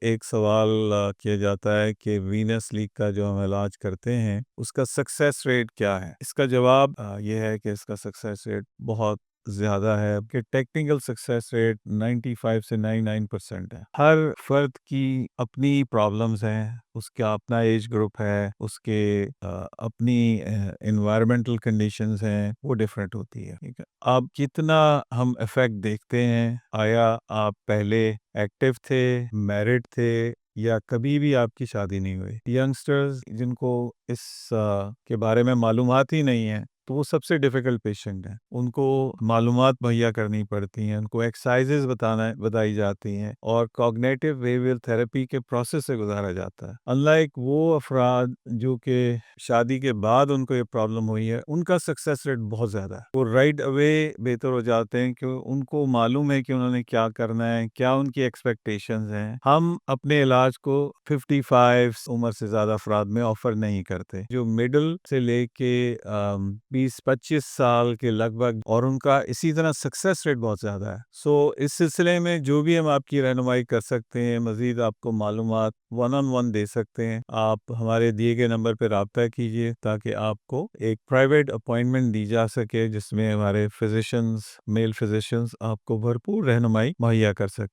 ایک سوال کیا جاتا ہے کہ وینس لیگ کا جو ہم علاج کرتے ہیں اس کا سکسیس ریٹ کیا ہے؟ اس کا جواب یہ ہے کہ اس کا سکسیس ریٹ بہت زیادہ ہے کہ ٹیکنیکل سکسیس ریٹ 95 سے 99% ہے۔ ہر فرد کی اپنی پرابلمز ہیں، اس کا اپنا ایج گروپ ہے، اس کے اپنی انوائرمنٹل کنڈیشنز ہیں، وہ ڈیفرنٹ ہوتی ہے۔ ٹھیک ہے، آپ کتنا ہم افیکٹ دیکھتے ہیں، آیا آپ پہلے ایکٹیو تھے، میرڈ تھے، یا کبھی بھی آپ کی شادی نہیں ہوئی؟ ینگسٹرز جن کو اس کے بارے میں معلومات ہی نہیں ہے تو وہ سب سے ڈیفیکلٹ پیشنٹ ہیں۔ ان کو معلومات مہیا کرنی پڑتی ہیں، ان کو ایکسرسائزز بتائی جاتی ہیں اور کوگنیٹو بیہیویئر تھراپی کے پروسیس سے گزارا جاتا ہے۔ ان لائک وہ افراد جو کہ شادی کے بعد ان کو یہ پرابلم ہوئی ہے، ان کا سکسیس ریٹ بہت زیادہ ہے۔ وہ رائٹ اوے بہتر ہو جاتے ہیں کہ ان کو معلوم ہے کہ انہوں نے کیا کرنا ہے، کیا ان کی ایکسپیکٹیشنز ہیں۔ ہم اپنے علاج کو 55 عمر سے زیادہ افراد میں آفر نہیں کرتے، جو مڈل سے لے کے 20-25 سال کے لگ بھگ، اور ان کا اسی طرح سکسیس ریٹ بہت زیادہ ہے۔ سو اس سلسلے میں جو بھی ہم آپ کی رہنمائی کر سکتے ہیں، مزید آپ کو معلومات 1-on-1 دے سکتے ہیں، آپ ہمارے دیے گئے نمبر پہ رابطہ کیجیے تاکہ آپ کو ایک پرائیویٹ اپائنٹمنٹ دی جا سکے جس میں ہمارے فزیشنز، میل فزیشنز آپ کو بھرپور رہنمائی مہیا کر سکیں۔